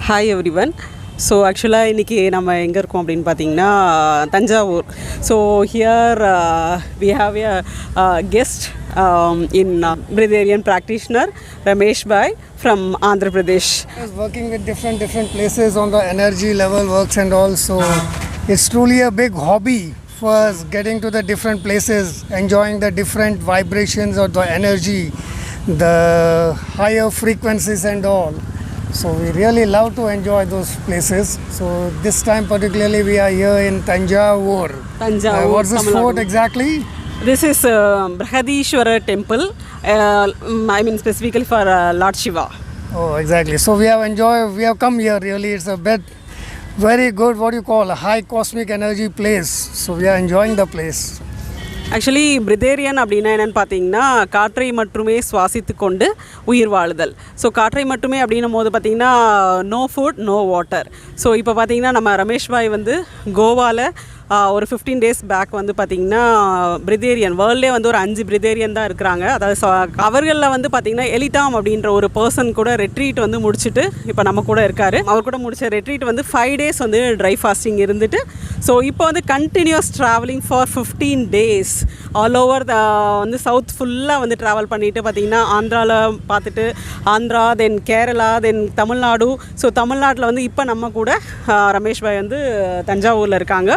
Hi everyone. So ஆக்சுவலாக இன்றைக்கி நம்ம எங்கே இருக்கோம் அப்படின்னு பார்த்தீங்கன்னா Thanjavur. So here we have a guest in Breatharian practitioner Ramesh Bhai from Andhra Pradesh. Working with different places on the energy level works and all, so it's truly a big hobby for us, getting to the different places, enjoying the different vibrations of the energy, the higher frequencies and all. So we really love to enjoy those places. So this time particularly we are here in Thanjavur. What's this fort exactly? This is Brihadishwara temple, I mean specifically for Lord Shiva. Oh, exactly. So we have come here really. It's a bit very good, what you call a high cosmic energy place. So we are enjoying the place. Actually பிரிதேரியன் அப்படின்னா என்னென்னு பார்த்தீங்கன்னா காற்றை மட்டுமே சுவாசித்து கொண்டு உயிர் வாழுதல். So காற்றை மட்டுமே அப்படின்னும் போது பார்த்திங்கன்னா no food no water. So இப்போ பார்த்திங்கன்னா நம்ம ரமேஷ் பாய் வந்து கோவாவில் ஒரு 15 days பேக் வந்து பார்த்திங்கன்னா பிரிதேரியன் வேர்ல்டே வந்து ஒரு 5 பிரிதேரியன் தான் இருக்கிறாங்க. அதாவது அவர்களில் வந்து பார்த்திங்கன்னா எலிட்டாம் அப்படின்ற ஒரு பர்சன் கூட ரெட்ரீட் வந்து முடிச்சுட்டு இப்போ நம்ம கூட இருக்கார். அவர் கூட முடிச்ச ரெட்ரீட் வந்து 5 days வந்து ட்ரை ஃபாஸ்டிங் இருந்துட்டு ஸோ இப்போ வந்து continuous travelling for 15 days all over வந்து சவுத் ஃபுல்லாக வந்து ட்ராவல் பண்ணிவிட்டு பார்த்திங்கன்னா ஆந்திராவில் பார்த்துட்டு Andhra then Kerala then Tamil Nadu. So தமிழ்நாட்டில் வந்து இப்போ நம்ம கூட ரமேஷ் பாய் வந்து தஞ்சாவூரில் இருக்காங்க.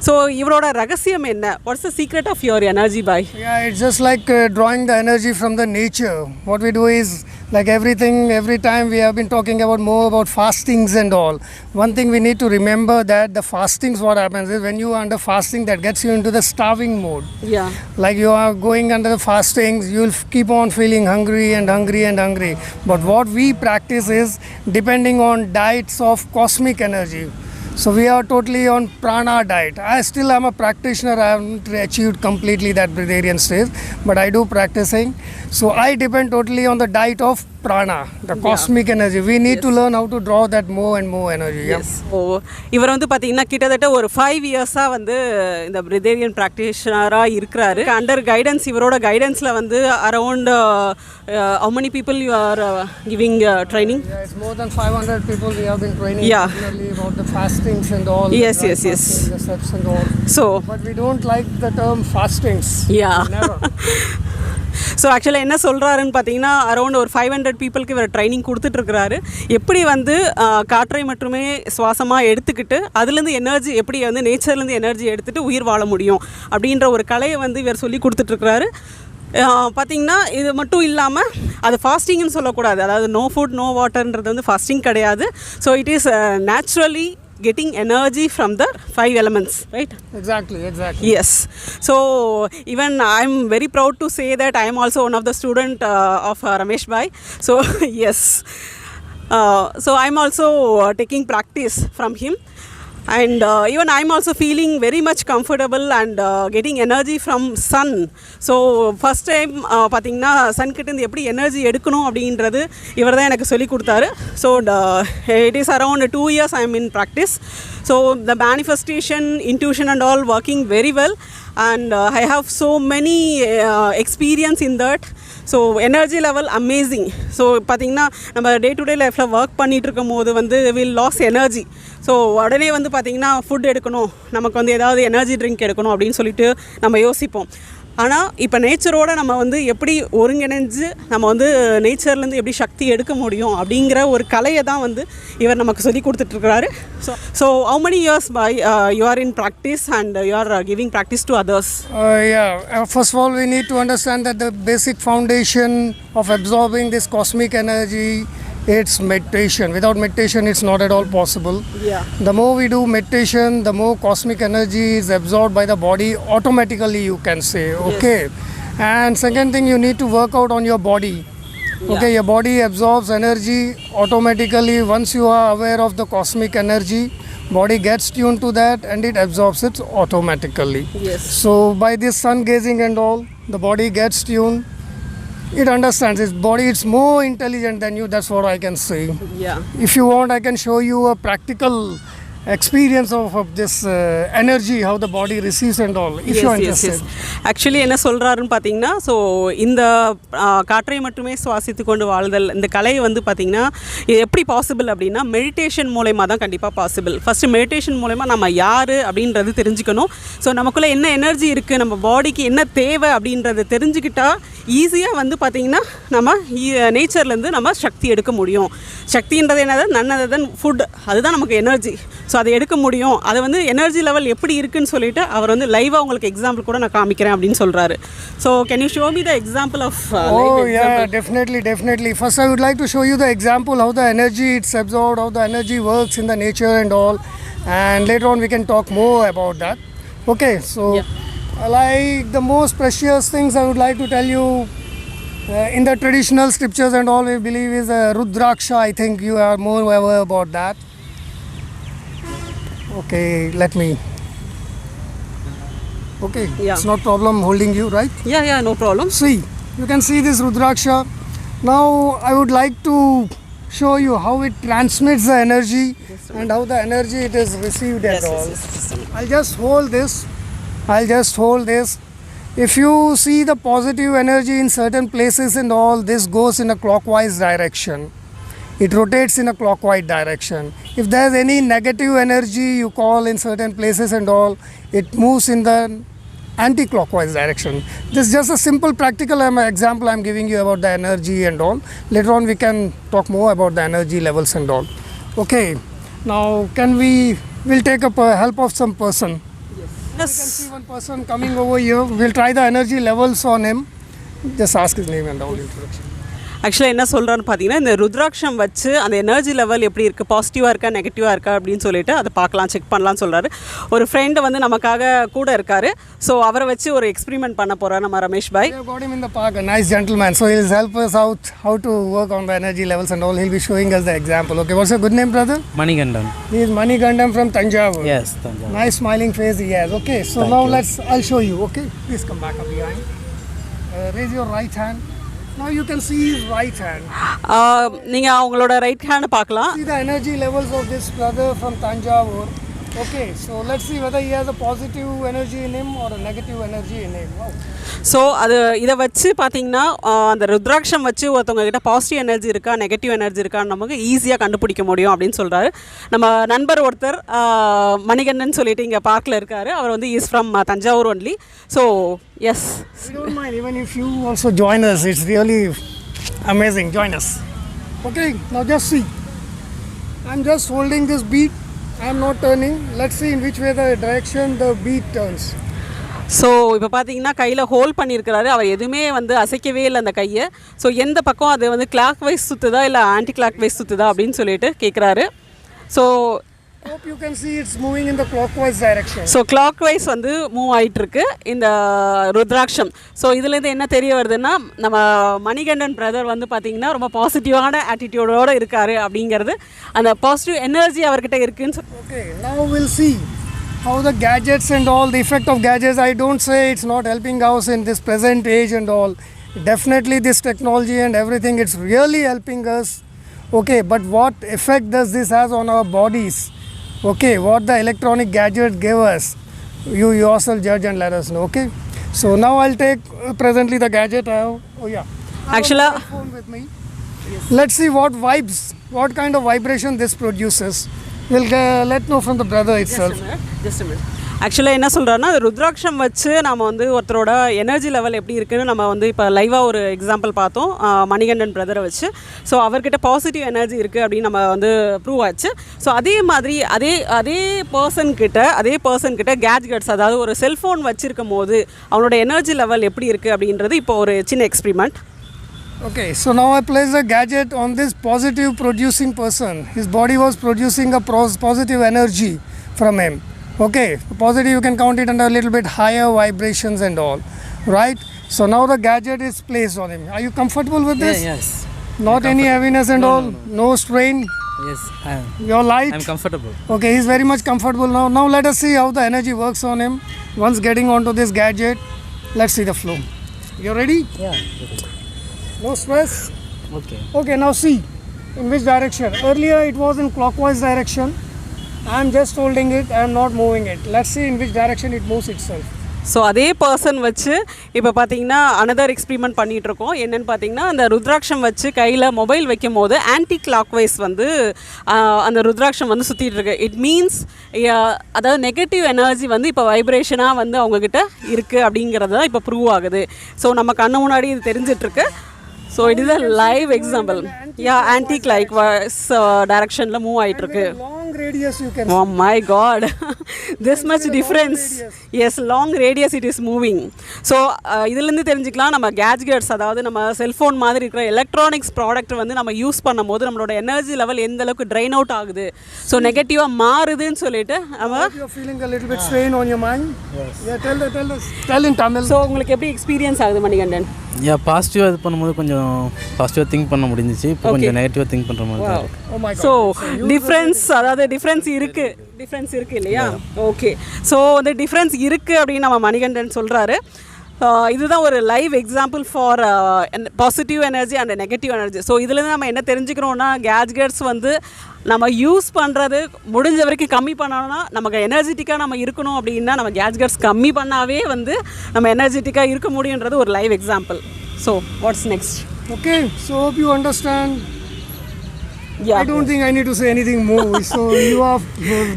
ஸோ இவரோட ரகசியம் என்ன? What's the secret of your energy boy? Yeah, it's just like drawing the energy from the nature. What we do is like everything, every time we have been talking about more about fastings and all. One thing we need to remember that the fastings, what happens is when you are under fasting, that gets you into the starving mode. Yeah. Like you are going under the fastings, you'll keep on feeling hungry and hungry and hungry. But what we practice is depending on diets of cosmic energy. So we are totally on prana diet. I still am a practitioner. I haven't achieved completely that Breatharian stage, but I do practicing. So I depend totally on the diet of prana, the cosmic energy. We need to learn how to draw that more and more energy. Yes. ஓ இவர் வந்து பார்த்தீங்கன்னா கிட்டத்தட்ட ஒரு 5 years வந்து இந்த பிரிதேரியன் ப்ராக்டிஷனராக இருக்கிறாரு. Under guidance, இவரோட கைடன்ஸில் வந்து around how many people you are giving training? Yeah, it's more than 500 people we have been training. Yeah. Particularly about the fastings and all. Yes. The steps and all. So But we don't like the term fastings. Yeah. Never. So ஆக்சுவலாக என்ன சொல்கிறாருன்னு பார்த்தீங்கன்னா around ஒரு 500 பீப்புளுக்கு இவர் training கொடுத்துட்ருக்கிறாரு. எப்படி வந்து காற்றை மட்டுமே சுவாசமாக எடுத்துக்கிட்டு அதுலேருந்து எனர்ஜி எப்படி வந்து நேச்சர்லேருந்து எனர்ஜி எடுத்துகிட்டு உயிர் வாழ முடியும் அப்படின்ற ஒரு கலையை வந்து இவர் சொல்லி கொடுத்துட்ருக்கிறாரு. பார்த்திங்கன்னா இது மட்டும் இல்லாமல் அது ஃபாஸ்டிங்னு சொல்லக்கூடாது. அதாவது நோ ஃபுட் நோ வாட்டர்ன்றது வந்து ஃபாஸ்டிங் கிடையாது. So it is naturally getting energy from the 5 elements, right? Exactly. Yes. So even I'm very proud to say that I am also one of the student of Ramesh Bhai. So yes. So I'm also taking practice from him. And even I'm also feeling very much comfortable and getting energy from sun. So first time பார்த்திங்கன்னா Sun கிட்டேருந்து எப்படி energy எடுக்கணும் அப்படின்றது இவர் தான் எனக்கு சொல்லி கொடுத்தாரு. So it is around 2 years I am in practice. So the manifestation, intuition and all working very well, and I have so many experience in that. So energy level amazing. So பார்த்திங்கன்னா நம்ம day to day லைஃப்பில் work பண்ணிகிட்டு இருக்கும் போது வந்து will loss energy. So உடனே வந்து பார்த்திங்கன்னா ஃபுட் எடுக்கணும், நமக்கு வந்து ஏதாவது எனர்ஜி ட்ரிங்க் எடுக்கணும் அப்படின்னு சொல்லிட்டு நம்ம யோசிப்போம். ஆனால் இப்போ நேச்சரோடு நம்ம வந்து எப்படி ஒருங்கிணைஞ்சு நம்ம வந்து நேச்சர்லேருந்து எப்படி சக்தி எடுக்க முடியும் அப்படிங்கிற ஒரு கலையை தான் வந்து இவர் நமக்கு சொல்லி கொடுத்துட்ருக்கிறாரு. So how many years by you are in practice and you are giving practice to others? First of all, we need to understand that the basic foundation of absorbing this cosmic energy, it's meditation. Without meditation, it's not at all possible. Yeah. The more we do meditation, the more cosmic energy is absorbed by the body automatically, you can say. Okay. Yes. And second thing, you need to work out on your body. Yeah. Okay, your body absorbs energy automatically. Once you are aware of the cosmic energy, body gets tuned to that and it absorbs it automatically. Yes. So by this sun gazing and all, the body gets tuned. It understands its body. It's more intelligent than you. That's what I can say. Yeah. If you want, I can show you a practical experience of this energy, how the body receives and all, if you're interested. Actually என்ன சொல்கிறாருன்னு பார்த்தீங்கன்னா, so இந்த காற்றை மட்டுமே சுவாசித்து கொண்டு வாழ்தல் இந்த கலை வந்து பார்த்திங்கன்னா இது எப்படி பாசிபிள் அப்படின்னா மெடிடேஷன் மூலயமா தான் கண்டிப்பாக பாசிபிள். ஃபஸ்ட்டு மெடிடேஷன் மூலயமா நம்ம யார் அப்படின்றது தெரிஞ்சுக்கணும். ஸோ நமக்குள்ளே என்ன எனர்ஜி இருக்குது, நம்ம பாடிக்கு என்ன தேவை அப்படின்றத தெரிஞ்சுக்கிட்டால் ஈஸியாக வந்து பார்த்திங்கன்னா நம்ம நேச்சர்லேருந்து நம்ம சக்தி எடுக்க முடியும். சக்தின்றது என்னது, நன்னது தான் ஃபுட், அதுதான் நமக்கு எனர்ஜி. ஸோ அதை எடுக்க முடியும். அது வந்து எனர்ஜி லெவல் எப்படி இருக்குன்னு சொல்லிட்டு அவர் வந்து லைவாக உங்களுக்கு எக்ஸாம்பிள் கூட நான் காமிக்கிறேன் அப்படின்னு சொல்கிறாரு. So can you show me the example of definitely. First I would like to show you the example how the energy it's absorbed, how the energy works in the nature and all, and later on we can talk more about that. Okay, so like the most precious things I would like to tell you in the traditional scriptures and all we believe is Rudraksha. I think you are more aware about that. Okay, let me. Okay, it's not problem holding you, right? Yeah, no problem. See, you can see this Rudraksha. Now I would like to show you how it transmits the energy and how the energy it is received and all. I'll just hold this. If you see the positive energy in certain places and all, this goes in a clockwise direction. It rotates in a clockwise direction. If there's any negative energy you call in certain places and all, it moves in the anti-clockwise direction. This is just a simple practical example I'm giving you about the energy and all. Later on we can talk more about the energy levels and all. Okay, now we'll take up help of some person. Yes. You can see one person coming over here. We'll try the energy levels on him. Just ask his name and all introduction. ஆக்சுவலாக என்ன சொல்கிறான்னு பார்த்தீங்கன்னா, இந்த ருத்ராட்சம் வச்சு அந்த energy level எப்படி இருக்குது, பாசிட்டிவாக இருக்கா நெகட்டிவாக இருக்கா அப்படின்னு சொல்லிட்டு அதை பார்க்கலாம், செக் பண்ணலாம்னு சொல்கிறாரு. ஒரு ஃப்ரெண்டு வந்து நமக்காக கூட இருக்கார். ஸோ அவரை வச்சு ஒரு எக்ஸ்பெரிமெண்ட் பண்ண போகிறார் நம்ம ரமேஷ் பாய். We have got him in the park, a nice gentleman. So he'll help us out how to work on the energy levels and all. He'll be showing us the example. Okay, what's your good name, brother? Manigandan. He is Manigandan from Tanjavur. Yes, Tanjavur. Nice smiling face he has. Okay, so Thank now you. I'll show you. Okay, please come back up behind. Raise your right hand. Now you can see his right hand. நீங்கள் அவங்களோட right ஹேண்டை பார்க்கலாம். See the energy levels of this brother from Tanjavur. Okay, so let's see whether he has a positive energy in him or a negative energy in him. Wow. So அது இதை வச்சு பார்த்தீங்கன்னா அந்த ருத்ராட்சம் வச்சு ஒருத்தவங்க கிட்ட பாசிட்டிவ் எனர்ஜி இருக்கா negative energy இருக்கான்னு நமக்கு ஈஸியாக கண்டுபிடிக்க முடியும் அப்படின்னு சொல்கிறாரு. நம்ம நண்பர் ஒருத்தர் மணிகண்டன் சொல்லிட்டு இங்கே பார்க்கில் இருக்கார். அவர் வந்து is from Thanjavur only. So yes, We don't mind even if you also join us. It's really amazing. Join us. Okay, now just see. I'm just holding this bead. I'm not turning. Let's see in which way the direction the bead turns. So இப்போ பார்த்தீங்கன்னா கையில் hold பண்ணியிருக்கிறாரு. அவர் எதுவுமே வந்து அசைக்கவே இல்லை அந்த கையை. So எந்த பக்கம் அது வந்து கிளாக் வைஸ் சுற்றுதா இல்லை ஆன்டி கிளாக் வைஸ் சுற்றுதா அப்படின்னு சொல்லிட்டு கேட்குறாரு. So Hope you can see it's moving in the clockwise direction. So clockwise வந்து மூவ் ஆகிட்டுருக்கு இந்த ருத்ராட்சம். ஸோ இதுலேருந்து என்ன தெரிய வருதுன்னா, நம்ம மணிகண்டன் பிரதர் வந்து பார்த்திங்கன்னா ரொம்ப பாசிட்டிவான ஆட்டிடியூடோடு இருக்கார் அப்படிங்கிறது, அந்த பாசிட்டிவ் எனர்ஜி அவர்கிட்ட இருக்குன்னு Okay, now we'll see how the gadgets and all, the effect of gadgets. I don't say it's not helping us in this present age and all. Definitely this technology and everything, it's really helping us. Okay, but what effect does this has on our bodies? Okay, what the electronic gadget gave us, you yourself judge and let us know. Okay, so now I'll take presently the gadget I have. Oh yeah, Actually, I have my phone with me. Let's see what vibes, what kind of vibration this produces. We'll let know from the brother itself. Just minute. ஆக்சுவலாக என்ன சொல்கிறாருன்னா, ருத்ராட்சம் வச்சு நம்ம வந்து ஒருத்தரோட energy level எப்படி இருக்குன்னு நம்ம வந்து இப்போ லைவாக ஒரு எக்ஸாம்பிள் பார்த்தோம் மணிகண்டன் பிரதரை வச்சு. ஸோ அவர்கிட்ட பாசிட்டிவ் எனர்ஜி இருக்குது அப்படின்னு நம்ம வந்து ப்ரூவ் ஆச்சு. ஸோ அதே மாதிரி அதே பர்சன்கிட்ட கேட்ஜெட்ஸ், அதாவது ஒரு செல்ஃபோன் வச்சுருக்கும் போது அவனோட எனர்ஜி லெவல் எப்படி இருக்குது அப்படின்றது இப்போ ஒரு சின்ன experiment. Okay, so now I place a gadget on this positive producing person. His body was producing a positive energy from him. Okay, positive you can count it under a little bit higher vibrations and all, right? So now the gadget is placed on him. Are you comfortable with this? Yes. Not any heaviness and all? No strain? Yes, I am. You're light? I'm comfortable. Okay, he's very much comfortable now. Now let us see how the energy works on him. Once getting onto this gadget, let's see the flow. You ready? Yeah. No stress? Okay. Okay, now see in which direction. Earlier it was in clockwise direction. I'm just holding it, I'm not moving it. Let's see in which direction it moves itself. So அதே person வச்சு இப்போ பார்த்தீங்கன்னா another experiment பண்ணிகிட்ருக்கோம். என்னென்னு பார்த்தீங்கன்னா அந்த ருத்ராட்சம் வச்சு கையில் மொபைல் வைக்கும் போது ஆன்டி கிளாக் வைஸ் வந்து அந்த ருத்ராட்சம் வந்து சுற்றிட்டு இருக்கு. இட் மீன்ஸ் அதாவது நெகட்டிவ் எனர்ஜி வந்து இப்போ வைப்ரேஷனாக வந்து அவங்கக்கிட்ட இருக்குது அப்படிங்கிறது தான் இப்போ ப்ரூவ் ஆகுது. ஸோ நம்ம கண்ணு முன்னாடி இது தெரிஞ்சிட்ருக்கு. So it is a live example. Anticlockwise டைரக்ஷனில் மூவ் ஆகிட்டுருக்கு. Long radius you can Oh my god, this much difference. Yes, long radius it is moving. So இதிலிருந்து தெரிஞ்சுக்கலாம் நம்ம கேட்ஜெட்ஸ், அதாவது நம்ம செல்ஃபோன் மாதிரி இருக்கிற எலக்ட்ரானிக்ஸ் ப்ராடக்ட் வந்து நம்ம யூஸ் பண்ணும்போது நம்மளோட எனர்ஜி லெவல் எந்த அளவுக்கு ட்ரைன் அவுட் ஆகுது, ஸோ நெகட்டிவாக மாறுதுன்னு சொல்லிட்டு நம்ம you're feeling a little bit strain on your mind. Yes. Yeah, tell in Tamil. So உங்களுக்கு எப்படி எக்ஸ்பீரியன்ஸ் ஆகுது மணிகண்டன்? பாசிட்டிவாக இது பண்ணும்போது கொஞ்சம் பாசிட்டிவாக திங்க் பண்ண முடிஞ்சிச்சு. இப்போ கொஞ்சம் நெகட்டிவாக திங்க் பண்ணுற மாதிரி தான் இருக்குது. Oh my god. So difference, அதாவது டிஃப்ரென்ஸ் இருக்குது இல்லையா? ஓகே. ஸோ அந்த டிஃப்ரென்ஸ் இருக்குது அப்படின்னு நம்ம மணிகண்டன் சொல்கிறாரு. இதுதான் ஒரு live example for positive energy and negative energy. So இதுலேருந்து நம்ம என்ன தெரிஞ்சுக்கிறோன்னா, கேட்ஜெட்ஸ் வந்து நம்ம யூஸ் பண்ணுறது முடிஞ்ச வரைக்கும் கம்மி பண்ணோன்னா, நமக்கு எனர்ஜெட்டிக்காக நம்ம இருக்கணும் அப்படின்னா நம்ம கேட்ஜெட்ஸ் கம்மி பண்ணாவே வந்து நம்ம எனர்ஜெட்டிக்காக இருக்க முடியுன்றது ஒரு live example. So what's next? Okay, so hope you understand. Yeah. I don't think I need to say anything more. So you are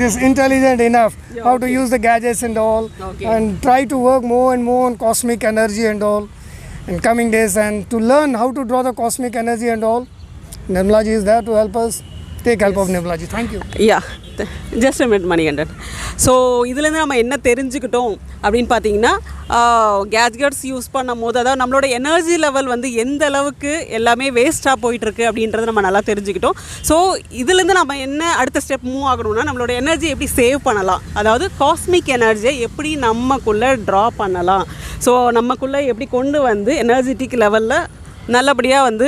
this intelligent enough how to use the gadgets and all, and try to work more and more on cosmic energy and all in coming days, and to learn how to draw the cosmic energy and all. Nirmalaji is there to help us. Take help of Nirmalaji. Thank you. Yeah, just a minute Manikandan. So இதுலேருந்து நம்ம என்ன தெரிஞ்சுக்கிட்டோம் அப்படின்னு பார்த்தீங்கன்னா, gadgets use பண்ணும் போது அதாவது நம்மளோட எனர்ஜி லெவல் வந்து எந்த அளவுக்கு எல்லாமே வேஸ்ட்டாக போயிட்டுருக்கு அப்படின்றத நம்ம நல்லா தெரிஞ்சுக்கிட்டோம். ஸோ இதுலேருந்து நம்ம என்ன அடுத்த ஸ்டெப் மூவ் ஆகணும்னா, நம்மளோட எனர்ஜி எப்படி சேவ் பண்ணலாம், அதாவது காஸ்மிக் எனர்ஜியை எப்படி நம்மக்குள்ளே ட்ரா பண்ணலாம், ஸோ நம்மக்குள்ளே எப்படி கொண்டு வந்து எனர்ஜெட்டிக் லெவலில் நல்லபடியாக வந்து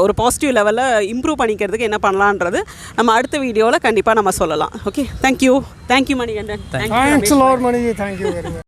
ஒரு பாசிட்டிவ் லெவலில் இம்ப்ரூவ் பண்ணிக்கிறதுக்கு என்ன பண்ணலான்றது நம்ம அடுத்த வீடியோவில் கண்டிப்பாக நம்ம சொல்லலாம். Okay, thank you Manikandan. Thanks a lot, Maniji. Thank you very much.